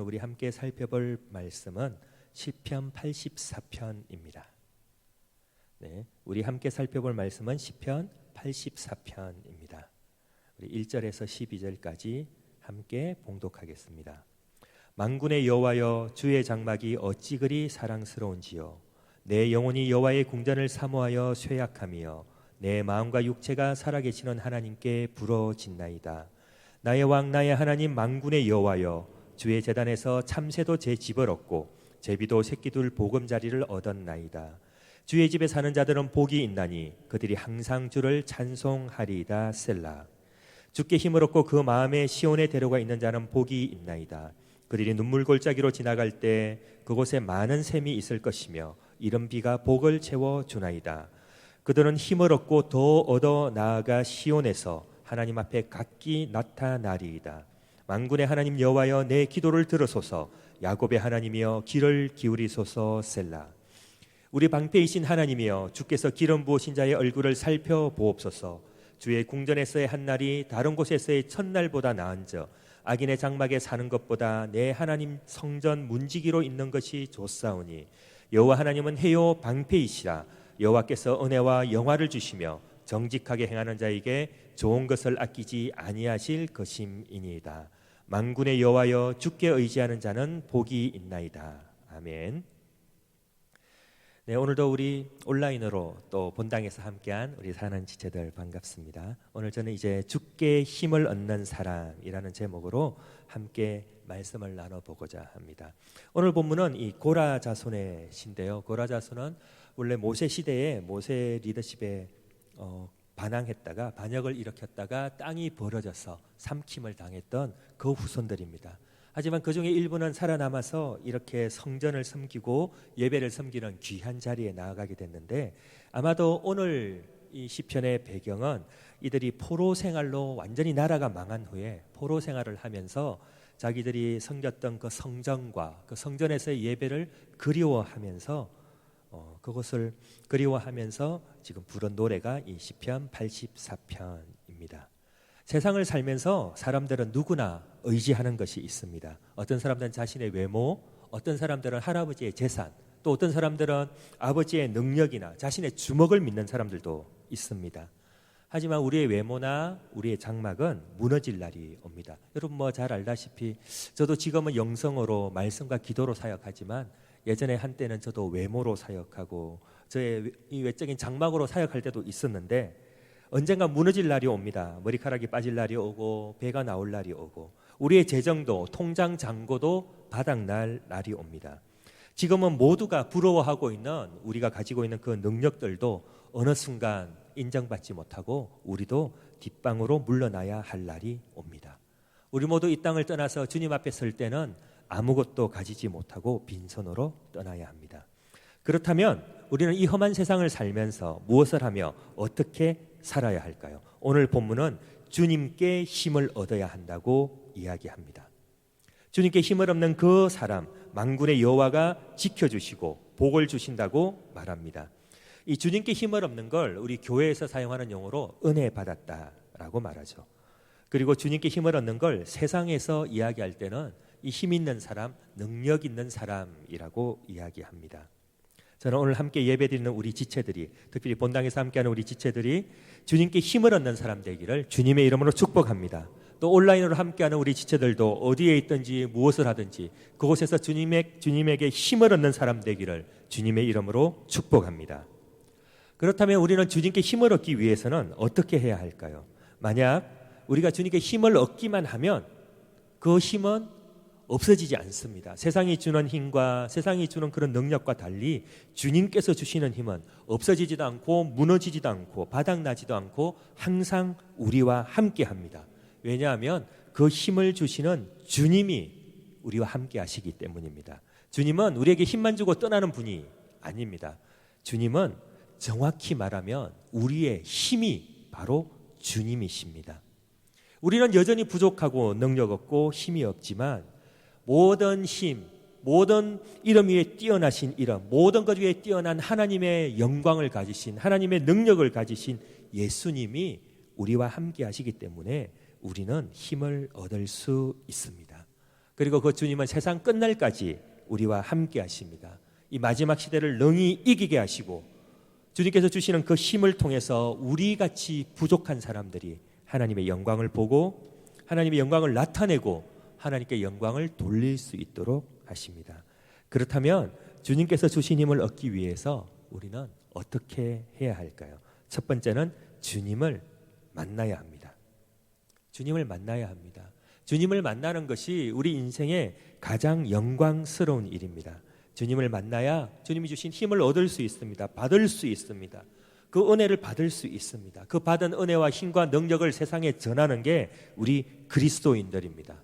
우리 함께 살펴볼 말씀은 시편 84편입니다. 네, 우리 함께 살펴볼 말씀은 시편 84편입니다. 우리 1절에서 12절까지 함께 봉독하겠습니다. 만군의 여호와여, 주의 장막이 어찌 그리 사랑스러운지요. 내 영혼이 여호와의 궁전을 사모하여 쇠약하며 내 마음과 육체가 살아계시는 하나님께 부러진나이다. 나의 왕 나의 하나님 만군의 여호와여, 주의 제단에서 참새도 제 집을 얻고 제비도 새끼둘 보금자리를 얻었나이다. 주의 집에 사는 자들은 복이 있나니 그들이 항상 주를 찬송하리이다. 셀라. 주께 힘을 얻고 그 마음에 시온의 대로가 있는 자는 복이 있나이다. 그들이 눈물 골짜기로 지나갈 때 그곳에 많은 샘이 있을 것이며 이른 비가 복을 채워주나이다. 그들은 힘을 얻고 더 얻어 나아가 시온에서 하나님 앞에 각기 나타나리이다. 만군의 하나님 여호와여, 내 기도를 들으소서. 야곱의 하나님이여, 귀를 기울이소서. 셀라. 우리 방패이신 하나님이여, 주께서 기름 부으신 자의 얼굴을 살펴보옵소서. 주의 궁전에서의 한날이 다른 곳에서의 첫날보다 나은저 악인의 장막에 사는 것보다 내 하나님 성전 문지기로 있는 것이 좋사오니 여호와 하나님은 해요 방패이시라. 여호와께서 은혜와 영화를 주시며 정직하게 행하는 자에게 좋은 것을 아끼지 아니하실 것임이니이다. 만군의 여호와여, 주께 의지하는 자는 복이 있나이다. 아멘. 네, 오늘도 우리 온라인으로 또 본당에서 함께한 우리 사는 지체들 반갑습니다. 오늘 저는 이제 주께 힘을 얻는 사람이라는 제목으로 함께 말씀을 나눠보고자 합니다. 오늘 본문은 이 고라 자손의 시인데요. 고라 자손은 원래 모세 시대에 모세 리더십에 반항했다가 반역을 일으켰다가 땅이 벌어져서 삼킴을 당했던 그 후손들입니다. 하지만 그 중에 일부는 살아남아서 이렇게 성전을 섬기고 예배를 섬기는 귀한 자리에 나아가게 됐는데, 아마도 오늘 이 시편의 배경은 이들이 포로 생활로 완전히 나라가 망한 후에 포로 생활을 하면서 자기들이 섬겼던 그 성전과 그 성전에서의 예배를 그리워하면서 그것을 그리워하면서 지금 부른 노래가 이 시편 84편입니다. 세상을 살면서 사람들은 누구나 의지하는 것이 있습니다. 어떤 사람들은 자신의 외모, 어떤 사람들은 할아버지의 재산, 또 어떤 사람들은 아버지의 능력이나 자신의 주먹을 믿는 사람들도 있습니다. 하지만 우리의 외모나 우리의 장막은 무너질 날이 옵니다. 여러분 잘 알다시피 저도 지금은 영성으로 말씀과 기도로 사역하지만 예전에 한때는 저도 외모로 사역하고 저의 이 외적인 장막으로 사역할 때도 있었는데 언젠가 무너질 날이 옵니다. 머리카락이 빠질 날이 오고 배가 나올 날이 오고 우리의 재정도 통장 잔고도 바닥날 날이 옵니다. 지금은 모두가 부러워하고 있는 우리가 가지고 있는 그 능력들도 어느 순간 인정받지 못하고 우리도 뒷방으로 물러나야 할 날이 옵니다. 우리 모두 이 땅을 떠나서 주님 앞에 설 때는 아무것도 가지지 못하고 빈손으로 떠나야 합니다. 그렇다면 우리는 이 험한 세상을 살면서 무엇을 하며 어떻게 살아야 할까요? 오늘 본문은 주님께 힘을 얻어야 한다고 이야기합니다. 주님께 힘을 얻는 그 사람, 만군의 여호와가 지켜주시고 복을 주신다고 말합니다. 이 주님께 힘을 얻는 걸 우리 교회에서 사용하는 용어로 은혜 받았다라고 말하죠. 그리고 주님께 힘을 얻는 걸 세상에서 이야기할 때는 이 힘 있는 사람, 능력 있는 사람이라고 이야기합니다. 저는 오늘 함께 예배드리는 우리 지체들이, 특별히 본당에서 함께하는 우리 지체들이 주님께 힘을 얻는 사람 되기를 주님의 이름으로 축복합니다. 또 온라인으로 함께하는 우리 지체들도 어디에 있든지 무엇을 하든지 그곳에서 주님에게 힘을 얻는 사람 되기를 주님의 이름으로 축복합니다. 그렇다면 우리는 주님께 힘을 얻기 위해서는 어떻게 해야 할까요? 만약 우리가 주님께 힘을 얻기만 하면 그 힘은 없어지지 않습니다. 세상이 주는 힘과 세상이 주는 그런 능력과 달리 주님께서 주시는 힘은 없어지지도 않고 무너지지도 않고 바닥나지도 않고 항상 우리와 함께합니다. 왜냐하면 그 힘을 주시는 주님이 우리와 함께 하시기 때문입니다. 주님은 우리에게 힘만 주고 떠나는 분이 아닙니다. 주님은 정확히 말하면 우리의 힘이 바로 주님이십니다. 우리는 여전히 부족하고 능력 없고 힘이 없지만 모든 힘, 모든 이름 위에 뛰어나신 이름, 모든 것 위에 뛰어난 하나님의 영광을 가지신, 하나님의 능력을 가지신 예수님이 우리와 함께 하시기 때문에 우리는 힘을 얻을 수 있습니다. 그리고 그 주님은 세상 끝날까지 우리와 함께 하십니다. 이 마지막 시대를 능히 이기게 하시고 주님께서 주시는 그 힘을 통해서 우리같이 부족한 사람들이 하나님의 영광을 보고 하나님의 영광을 나타내고 하나님께 영광을 돌릴 수 있도록 하십니다. 그렇다면 주님께서 주신 힘을 얻기 위해서 우리는 어떻게 해야 할까요? 첫 번째는 주님을 만나야 합니다. 주님을 만나야 합니다. 주님을 만나는 것이 우리 인생의 가장 영광스러운 일입니다. 주님을 만나야 주님이 주신 힘을 얻을 수 있습니다. 받을 수 있습니다. 그 은혜를 받을 수 있습니다. 그 받은 은혜와 힘과 능력을 세상에 전하는 게 우리 그리스도인들입니다.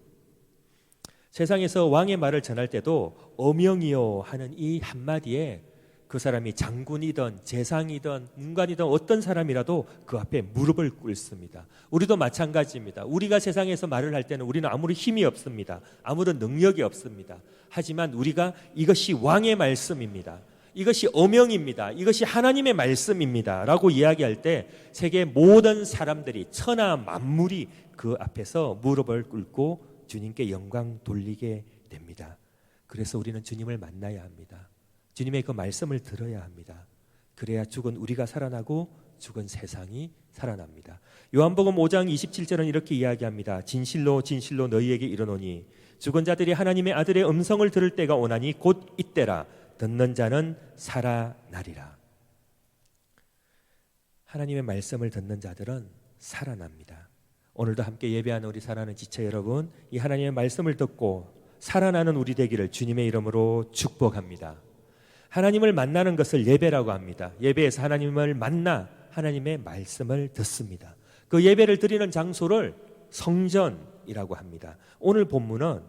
세상에서 왕의 말을 전할 때도 어명이요 하는 이 한마디에 그 사람이 장군이든 재상이든 문관이든 어떤 사람이라도 그 앞에 무릎을 꿇습니다. 우리도 마찬가지입니다. 우리가 세상에서 말을 할 때는 우리는 아무리 힘이 없습니다. 아무런 능력이 없습니다. 하지만 우리가 이것이 왕의 말씀입니다. 이것이 어명입니다. 이것이 하나님의 말씀입니다. 라고 이야기할 때 세계 모든 사람들이 천하 만물이 그 앞에서 무릎을 꿇고 주님께 영광 돌리게 됩니다. 그래서 우리는 주님을 만나야 합니다. 주님의 그 말씀을 들어야 합니다. 그래야 죽은 우리가 살아나고 죽은 세상이 살아납니다. 요한복음 5장 27절은 이렇게 이야기합니다. 진실로 진실로 너희에게 이르노니 죽은 자들이 하나님의 아들의 음성을 들을 때가 오나니 곧 이때라. 듣는 자는 살아나리라. 하나님의 말씀을 듣는 자들은 살아납니다. 오늘도 함께 예배하는 우리 사랑하는 지체 여러분, 이 하나님의 말씀을 듣고 살아나는 우리 되기를 주님의 이름으로 축복합니다. 하나님을 만나는 것을 예배라고 합니다. 예배에서 하나님을 만나 하나님의 말씀을 듣습니다. 그 예배를 드리는 장소를 성전이라고 합니다. 오늘 본문은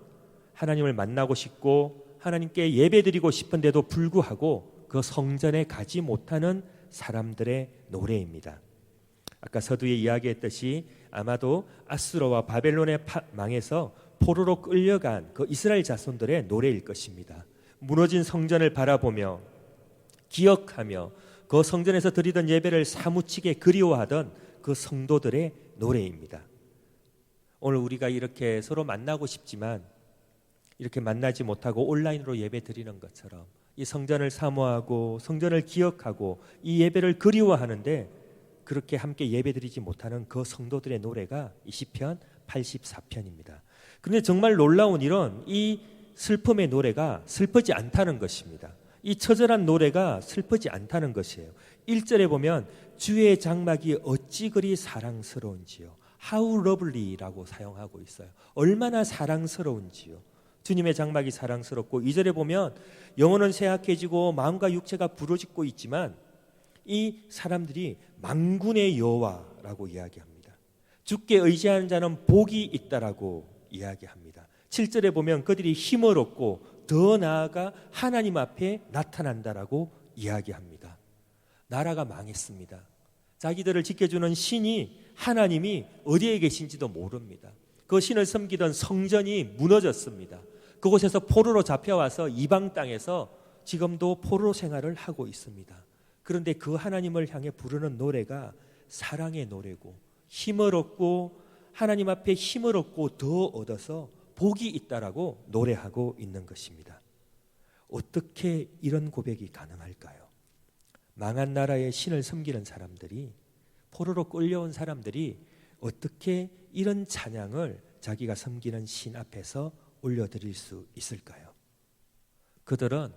하나님을 만나고 싶고 하나님께 예배드리고 싶은데도 불구하고 그 성전에 가지 못하는 사람들의 노래입니다. 아까 서두에 이야기했듯이 아마도 아수르와 바벨론의 망에서 포로로 끌려간 그 이스라엘 자손들의 노래일 것입니다. 무너진 성전을 바라보며 기억하며 그 성전에서 드리던 예배를 사무치게 그리워하던 그 성도들의 노래입니다. 오늘 우리가 이렇게 서로 만나고 싶지만 이렇게 만나지 못하고 온라인으로 예배 드리는 것처럼 이 성전을 사모하고 성전을 기억하고 이 예배를 그리워하는데 그렇게 함께 예배드리지 못하는 그 성도들의 노래가 이 시편 84편입니다. 그런데 정말 놀라운 일은 이 슬픔의 노래가 슬프지 않다는 것입니다. 이 처절한 노래가 슬프지 않다는 것이에요. 1절에 보면 주의 장막이 어찌 그리 사랑스러운지요. How lovely라고 사용하고 있어요. 얼마나 사랑스러운지요. 주님의 장막이 사랑스럽고 2절에 보면 영혼은 쇠약해지고 마음과 육체가 부러지고 있지만 이 사람들이 만군의 여호와라고 이야기합니다. 주께 의지하는 자는 복이 있다라고 이야기합니다. 7절에 보면 그들이 힘을 얻고 더 나아가 하나님 앞에 나타난다라고 이야기합니다. 나라가 망했습니다. 자기들을 지켜주는 신이 하나님이 어디에 계신지도 모릅니다. 그 신을 섬기던 성전이 무너졌습니다. 그곳에서 포로로 잡혀와서 이방 땅에서 지금도 포로 생활을 하고 있습니다. 그런데 그 하나님을 향해 부르는 노래가 사랑의 노래고 힘을 얻고 하나님 앞에 힘을 얻고 더 얻어서 복이 있다라고 노래하고 있는 것입니다. 어떻게 이런 고백이 가능할까요? 망한 나라의 신을 섬기는 사람들이 포로로 끌려온 사람들이 어떻게 이런 찬양을 자기가 섬기는 신 앞에서 올려드릴 수 있을까요? 그들은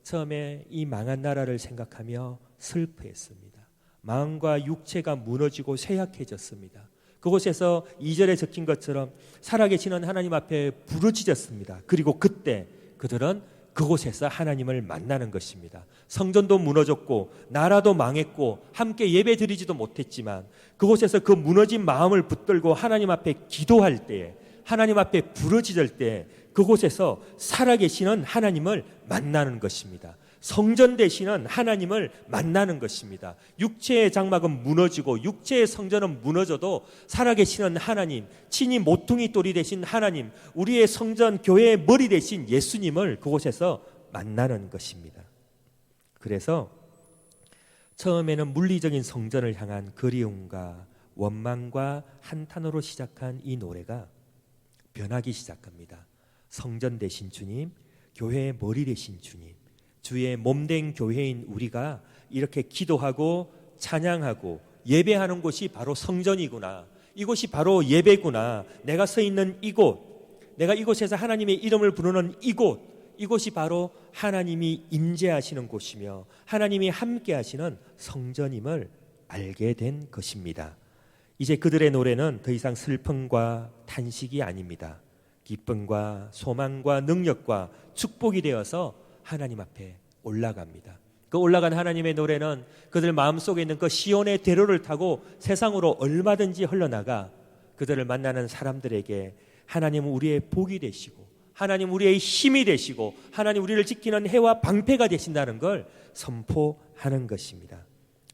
처음에 이 망한 나라를 생각하며 슬퍼했습니다. 마음과 육체가 무너지고 쇠약해졌습니다. 그곳에서 2절에 적힌 것처럼 살아계시는 하나님 앞에 부르짖었습니다. 그리고 그때 그들은 그곳에서 하나님을 만나는 것입니다. 성전도 무너졌고 나라도 망했고 함께 예배드리지도 못했지만 그곳에서 그 무너진 마음을 붙들고 하나님 앞에 기도할 때에 하나님 앞에 부르짖을 때 그곳에서 살아계시는 하나님을 만나는 것입니다. 성전 되시는 하나님을 만나는 것입니다. 육체의 장막은 무너지고 육체의 성전은 무너져도 살아계시는 하나님, 친히 모퉁이 돌이 되신 하나님, 우리의 성전 교회의 머리 되신 예수님을 그곳에서 만나는 것입니다. 그래서 처음에는 물리적인 성전을 향한 그리움과 원망과 한탄으로 시작한 이 노래가 변하기 시작합니다. 성전 되신 주님, 교회의 머리 되신 주님, 주의 몸된 교회인 우리가 이렇게 기도하고 찬양하고 예배하는 곳이 바로 성전이구나. 이곳이 바로 예배구나. 내가 서 있는 이곳, 내가 이곳에서 하나님의 이름을 부르는 이곳이 바로 하나님이 임재하시는 곳이며 하나님이 함께 하시는 성전임을 알게 된 것입니다. 이제 그들의 노래는 더 이상 슬픔과 탄식이 아닙니다. 기쁨과 소망과 능력과 축복이 되어서 하나님 앞에 올라갑니다. 그 올라간 하나님의 노래는 그들 마음속에 있는 그 시온의 대로를 타고 세상으로 얼마든지 흘러나가 그들을 만나는 사람들에게 하나님은 우리의 복이 되시고 하나님 우리의 힘이 되시고 하나님 우리를 지키는 해와 방패가 되신다는 걸 선포하는 것입니다.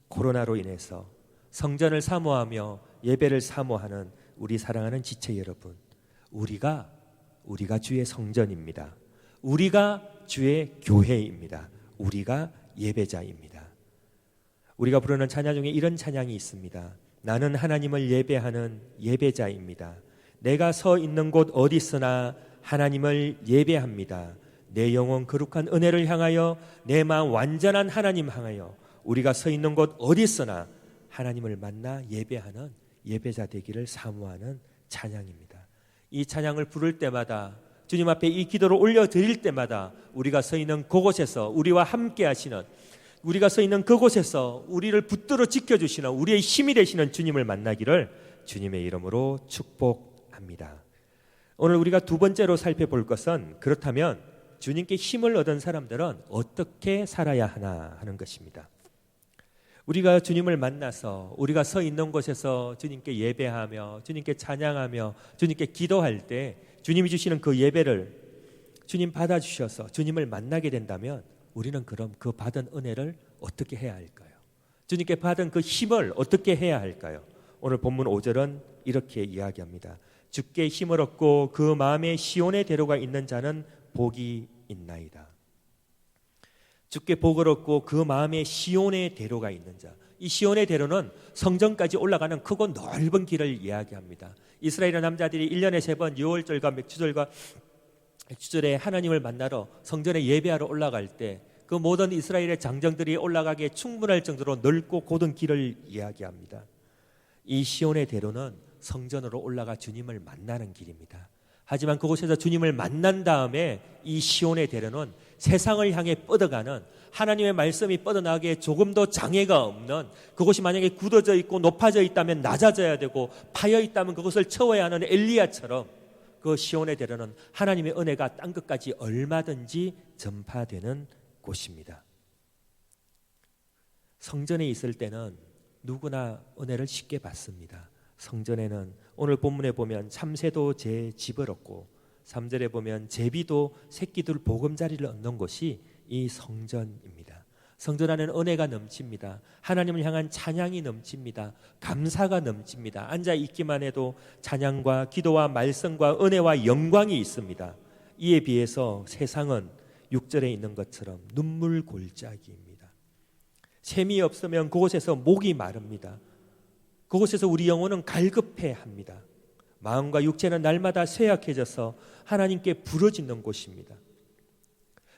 코로나로 인해서 성전을 사모하며 예배를 사모하는 우리 사랑하는 지체 여러분, 우리가 주의 성전입니다. 우리가 주의 교회입니다. 우리가 예배자입니다. 우리가 부르는 찬양 중에 이런 찬양이 있습니다. 나는 하나님을 예배하는 예배자입니다. 내가 서 있는 곳 어디 있으나 하나님을 예배합니다. 내 영혼 거룩한 은혜를 향하여 내 마음 완전한 하나님 향하여 우리가 서 있는 곳 어디 있으나 하나님을 만나 예배하는 예배자 되기를 사모하는 찬양입니다. 이 찬양을 부를 때마다 주님 앞에 이 기도를 올려드릴 때마다 우리가 서 있는 그곳에서 우리와 함께 하시는 우리가 서 있는 그곳에서 우리를 붙들어 지켜주시는 우리의 힘이 되시는 주님을 만나기를 주님의 이름으로 축복합니다. 오늘 우리가 두 번째로 살펴볼 것은 그렇다면 주님께 힘을 얻은 사람들은 어떻게 살아야 하나 하는 것입니다. 우리가 주님을 만나서 우리가 서 있는 곳에서 주님께 예배하며 주님께 찬양하며 주님께 기도할 때 주님이 주시는 그 예배를 주님 받아주셔서 주님을 만나게 된다면 우리는 그럼 그 받은 은혜를 어떻게 해야 할까요? 주님께 받은 그 힘을 어떻게 해야 할까요? 오늘 본문 5절은 이렇게 이야기합니다. 주께 힘을 얻고 그 마음에 시온의 대로가 있는 자는 복이 있나이다. 주께 복을 얻고 그 마음에 시온의 대로가 있는 자. 이 시온의 대로는 성전까지 올라가는 크고 넓은 길을 이야기합니다. 이스라엘의 남자들이 1년에 3번 유월절과 맥주절에 하나님을 만나러 성전에 예배하러 올라갈 때 그 모든 이스라엘의 장정들이 올라가기에 충분할 정도로 넓고 곧은 길을 이야기합니다. 이 시온의 대로는 성전으로 올라가 주님을 만나는 길입니다. 하지만 그곳에서 주님을 만난 다음에 이 시온의 대로는 세상을 향해 뻗어가는 하나님의 말씀이 뻗어나가기에 조금도 장애가 없는 그곳이 만약에 굳어져 있고 높아져 있다면 낮아져야 되고 파여 있다면 그것을 채워야 하는 엘리야처럼 그 시온의 대로는 하나님의 은혜가 땅 끝까지 얼마든지 전파되는 곳입니다. 성전에 있을 때는 누구나 은혜를 쉽게 받습니다. 성전에는 오늘 본문에 보면 참새도 제 집을 얻고 3절에 보면 제비도 새끼들 보금자리를 얻는 곳이 이 성전입니다. 성전 안에는 은혜가 넘칩니다. 하나님을 향한 찬양이 넘칩니다. 감사가 넘칩니다. 앉아 있기만 해도 찬양과 기도와 말씀과 은혜와 영광이 있습니다. 이에 비해서 세상은 6절에 있는 것처럼 눈물 골짜기입니다. 샘이 없으면 그곳에서 목이 마릅니다. 그곳에서 우리 영혼은 갈급해합니다. 마음과 육체는 날마다 쇠약해져서 하나님께 부르짖는 곳입니다.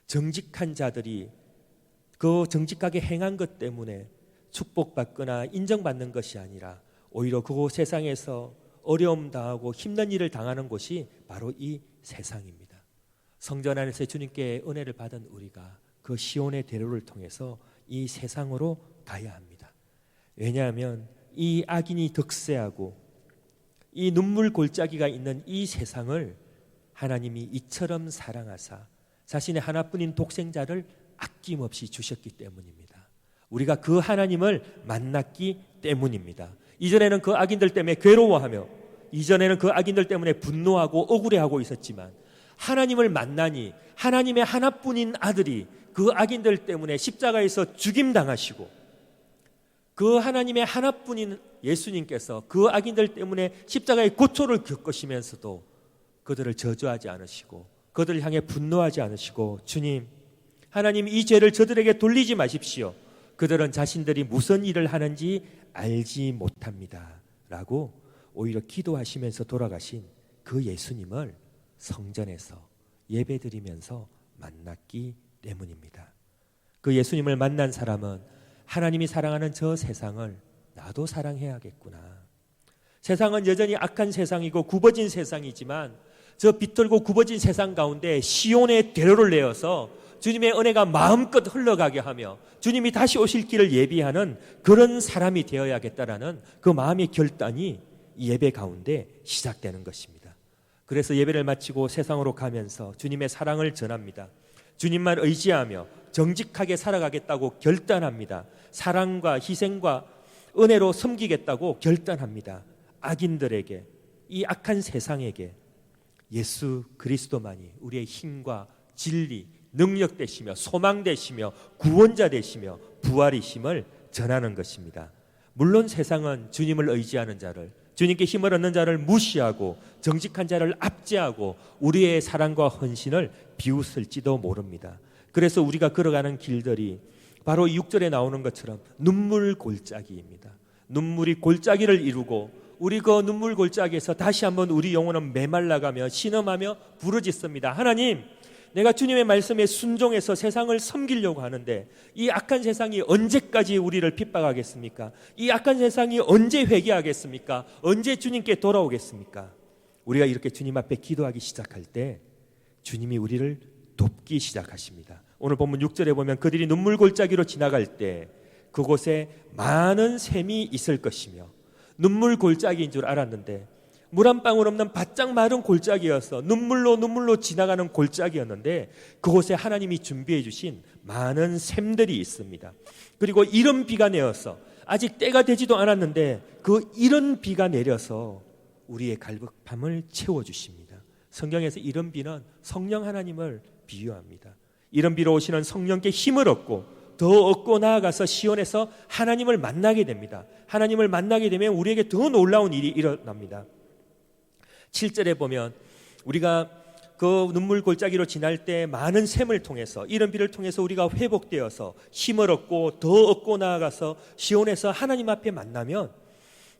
정직한 자들이 그 정직하게 행한 것 때문에 축복받거나 인정받는 것이 아니라 오히려 그곳 세상에서 어려움 당하고 힘든 일을 당하는 곳이 바로 이 세상입니다. 성전 안에서 주님께 은혜를 받은 우리가 그 시온의 대로를 통해서 이 세상으로 가야 합니다. 왜냐하면 이 악인이 득세하고 이 눈물 골짜기가 있는 이 세상을 하나님이 이처럼 사랑하사 자신의 하나뿐인 독생자를 아낌없이 주셨기 때문입니다. 우리가 그 하나님을 만났기 때문입니다. 이전에는 그 악인들 때문에 괴로워하며 이전에는 그 악인들 때문에 분노하고 억울해하고 있었지만 하나님을 만나니 하나님의 하나뿐인 아들이 그 악인들 때문에 십자가에서 죽임당하시고 그 하나님의 하나뿐인 예수님께서 그 악인들 때문에 십자가의 고초를 겪으시면서도 그들을 저주하지 않으시고 그들을 향해 분노하지 않으시고 주님, 하나님 이 죄를 저들에게 돌리지 마십시오. 그들은 자신들이 무슨 일을 하는지 알지 못합니다. 라고 오히려 기도하시면서 돌아가신 그 예수님을 성전에서 예배드리면서 만났기 때문입니다. 그 예수님을 만난 사람은 하나님이 사랑하는 저 세상을 나도 사랑해야겠구나. 세상은 여전히 악한 세상이고 굽어진 세상이지만 저 비틀고 굽어진 세상 가운데 시온의 대로를 내어서 주님의 은혜가 마음껏 흘러가게 하며 주님이 다시 오실 길을 예비하는 그런 사람이 되어야겠다라는 그 마음의 결단이 이 예배 가운데 시작되는 것입니다. 그래서 예배를 마치고 세상으로 가면서 주님의 사랑을 전합니다. 주님만 의지하며 정직하게 살아가겠다고 결단합니다. 사랑과 희생과 은혜로 섬기겠다고 결단합니다. 악인들에게, 이 악한 세상에게 예수 그리스도만이 우리의 힘과 진리, 능력 되시며 소망 되시며 구원자 되시며 부활이심을 전하는 것입니다. 물론 세상은 주님을 의지하는 자를, 주님께 힘을 얻는 자를 무시하고 정직한 자를 압제하고 우리의 사랑과 헌신을 비웃을지도 모릅니다. 그래서 우리가 걸어가는 길들이 바로 6절에 나오는 것처럼 눈물 골짜기입니다. 눈물이 골짜기를 이루고 우리 그 눈물 골짜기에서 다시 한번 우리 영혼은 메말라가며 신음하며 부르짖습니다. 하나님, 내가 주님의 말씀에 순종해서 세상을 섬기려고 하는데 이 악한 세상이 언제까지 우리를 핍박하겠습니까? 이 악한 세상이 언제 회개하겠습니까? 언제 주님께 돌아오겠습니까? 우리가 이렇게 주님 앞에 기도하기 시작할 때 주님이 우리를 돕기 시작하십니다. 오늘 본문 6절에 보면 그들이 눈물 골짜기로 지나갈 때 그곳에 많은 샘이 있을 것이며, 눈물 골짜기인 줄 알았는데 물 한 방울 없는 바짝 마른 골짜기여서 눈물로 지나가는 골짜기였는데 그곳에 하나님이 준비해 주신 많은 샘들이 있습니다. 그리고 이른 비가 내어서 아직 때가 되지도 않았는데 그 이른 비가 내려서 우리의 갈급함을 채워주십니다. 성경에서 이른 비는 성령 하나님을 비유합니다. 이른 비로 오시는 성령께 힘을 얻고 더 얻고 나아가서 시온에서 하나님을 만나게 됩니다. 하나님을 만나게 되면 우리에게 더 놀라운 일이 일어납니다. 7절에 보면 우리가 그 눈물 골짜기로 지날 때 많은 샘을 통해서, 이른 비를 통해서 우리가 회복되어서 힘을 얻고 더 얻고 나아가서 시온에서 하나님 앞에 만나면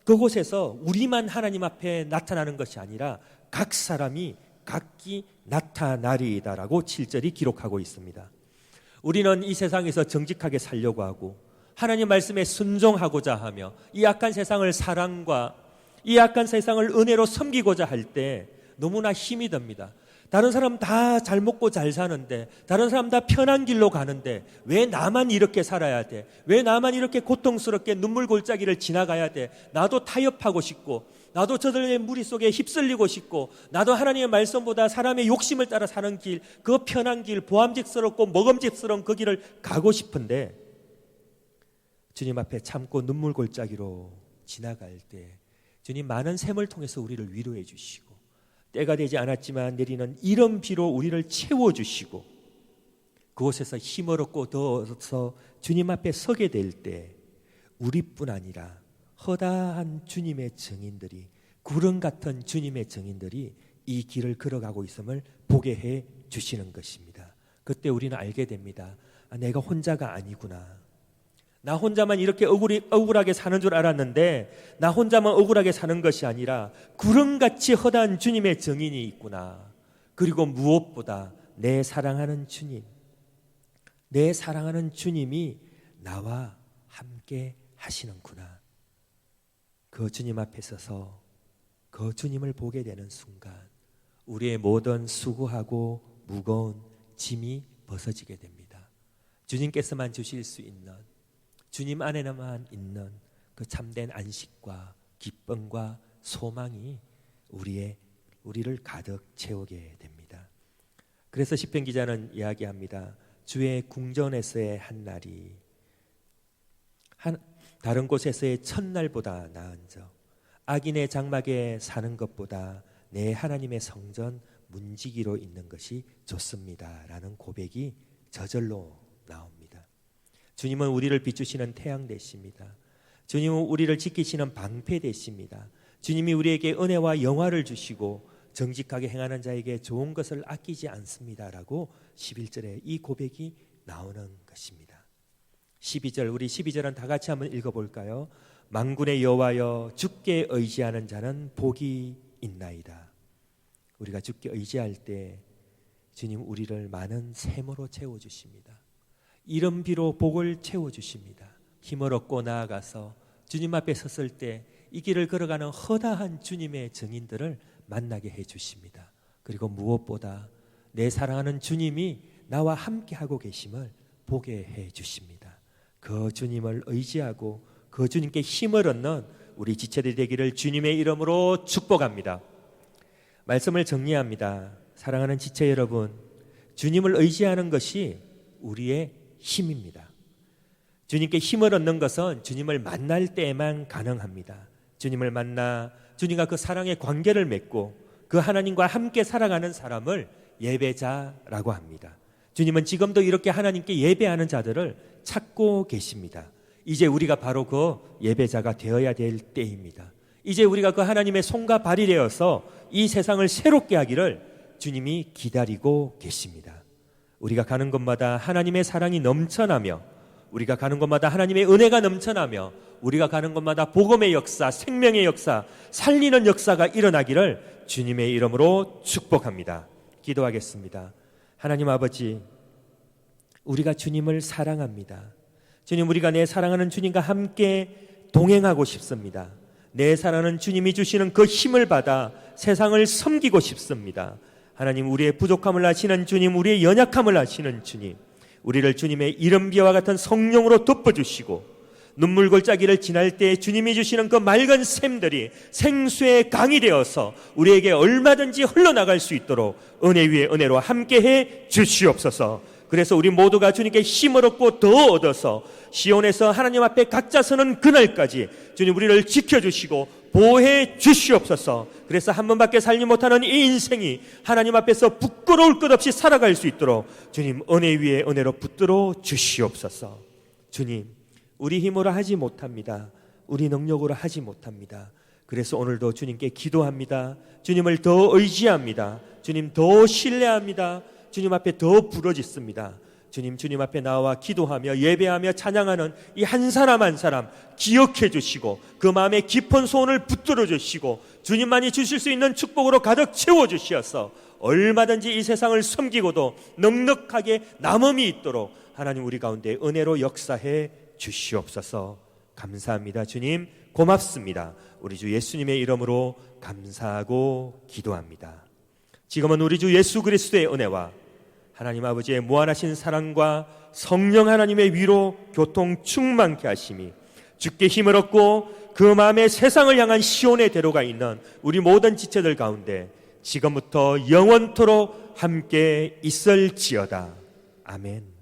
그곳에서 우리만 하나님 앞에 나타나는 것이 아니라 각 사람이 각기 나타나리이다라고 7절이 기록하고 있습니다. 우리는 이 세상에서 정직하게 살려고 하고 하나님 말씀에 순종하고자 하며 이 악한 세상을 사랑과 이 악한 세상을 은혜로 섬기고자 할 때 너무나 힘이 듭니다. 다른 사람 다 잘 먹고 잘 사는데, 다른 사람 다 편한 길로 가는데 왜 나만 이렇게 살아야 돼? 왜 나만 이렇게 고통스럽게 눈물 골짜기를 지나가야 돼? 나도 타협하고 싶고, 나도 저들의 무리 속에 휩쓸리고 싶고, 나도 하나님의 말씀보다 사람의 욕심을 따라 사는 길, 그 편한 길, 보암직스럽고 먹음직스러운 그 길을 가고 싶은데 주님 앞에 참고 눈물 골짜기로 지나갈 때 주님 많은 샘을 통해서 우리를 위로해 주시고, 때가 되지 않았지만 내리는 이른 비로 우리를 채워주시고, 그곳에서 힘을 얻고 더 얻어서 주님 앞에 서게 될 때 우리뿐 아니라 허다한 주님의 증인들이, 구름 같은 주님의 증인들이 이 길을 걸어가고 있음을 보게 해 주시는 것입니다. 그때 우리는 알게 됩니다. 내가 혼자가 아니구나. 나 혼자만 이렇게 억울하게 사는 줄 알았는데 나 혼자만 억울하게 사는 것이 아니라 구름같이 허다한 주님의 증인이 있구나. 그리고 무엇보다 내 사랑하는 주님, 내 사랑하는 주님이 나와 함께 하시는구나. 그 주님 앞에 서서 그 주님을 보게 되는 순간 우리의 모든 수고하고 무거운 짐이 벗어지게 됩니다. 주님께서만 주실 수 있는, 주님 안에만 있는 그 참된 안식과 기쁨과 소망이 우리를 가득 채우게 됩니다. 그래서 시편 기자는 이야기합니다. 주의 궁전에서의 한 날이 다른 곳에서의 첫날보다 나은저, 악인의 장막에 사는 것보다 내 하나님의 성전 문지기로 있는 것이 좋습니다 라는 고백이 저절로 나옵니다. 주님은 우리를 비추시는 태양 되십니다. 주님은 우리를 지키시는 방패 되십니다. 주님이 우리에게 은혜와 영화를 주시고 정직하게 행하는 자에게 좋은 것을 아끼지 않습니다라고 11절에 이 고백이 나오는 것입니다. 12절, 우리 12절은 다 같이 한번 읽어볼까요? 만군의 여호와여, 주께 의지하는 자는 복이 있나이다. 우리가 주께 의지할 때 주님 우리를 많은 샘으로 채워주십니다. 이른비로 복을 채워주십니다. 힘을 얻고 나아가서 주님 앞에 섰을 때 이 길을 걸어가는 허다한 주님의 증인들을 만나게 해주십니다. 그리고 무엇보다 내 사랑하는 주님이 나와 함께하고 계심을 보게 해주십니다. 그 주님을 의지하고 그 주님께 힘을 얻는 우리 지체들이 되기를 주님의 이름으로 축복합니다. 말씀을 정리합니다. 사랑하는 지체 여러분, 주님을 의지하는 것이 우리의 힘입니다. 주님께 힘을 얻는 것은 주님을 만날 때에만 가능합니다. 주님을 만나 주님과 그 사랑의 관계를 맺고 그 하나님과 함께 살아가는 사람을 예배자라고 합니다. 주님은 지금도 이렇게 하나님께 예배하는 자들을 찾고 계십니다. 이제 우리가 바로 그 예배자가 되어야 될 때입니다. 이제 우리가 그 하나님의 손과 발이 되어서 이 세상을 새롭게 하기를 주님이 기다리고 계십니다. 우리가 가는 곳마다 하나님의 사랑이 넘쳐나며, 우리가 가는 곳마다 하나님의 은혜가 넘쳐나며, 우리가 가는 곳마다 복음의 역사, 생명의 역사, 살리는 역사가 일어나기를 주님의 이름으로 축복합니다. 기도하겠습니다. 하나님 아버지, 우리가 주님을 사랑합니다. 주님, 우리가 내 사랑하는 주님과 함께 동행하고 싶습니다. 내 사랑하는 주님이 주시는 그 힘을 받아 세상을 섬기고 싶습니다. 하나님, 우리의 부족함을 아시는 주님, 우리의 연약함을 아시는 주님, 우리를 주님의 이른비와 같은 성령으로 덮어주시고 눈물 골짜기를 지날 때 주님이 주시는 그 맑은 샘들이 생수의 강이 되어서 우리에게 얼마든지 흘러나갈 수 있도록 은혜 위에 은혜로 함께해 주시옵소서. 그래서 우리 모두가 주님께 힘을 얻고 더 얻어서 시온에서 하나님 앞에 각자 서는 그날까지 주님 우리를 지켜주시고 보호해 주시옵소서. 그래서 한 번밖에 살지 못하는 이 인생이 하나님 앞에서 부끄러울 것 없이 살아갈 수 있도록 주님 은혜 위에 은혜로 붙들어 주시옵소서. 주님, 우리 힘으로 하지 못합니다. 우리 능력으로 하지 못합니다. 그래서 오늘도 주님께 기도합니다. 주님을 더 의지합니다. 주님 더 신뢰합니다. 주님 앞에 더 부르짖습니다. 주님 앞에 나와 기도하며 예배하며 찬양하는 이 한 사람 한 사람 기억해 주시고 그 마음의 깊은 소원을 붙들어 주시고 주님만이 주실 수 있는 축복으로 가득 채워 주시어서 얼마든지 이 세상을 섬기고도 넉넉하게 남음이 있도록 하나님 우리 가운데 은혜로 역사해 주시옵소서. 감사합니다. 주님 고맙습니다. 우리 주 예수님의 이름으로 감사하고 기도합니다. 지금은 우리 주 예수 그리스도의 은혜와 하나님 아버지의 무한하신 사랑과 성령 하나님의 위로 교통 충만케 하심이 주께 힘을 얻고 그 마음에 세상을 향한 시온의 대로가 있는 우리 모든 지체들 가운데 지금부터 영원토록 함께 있을지어다. 아멘.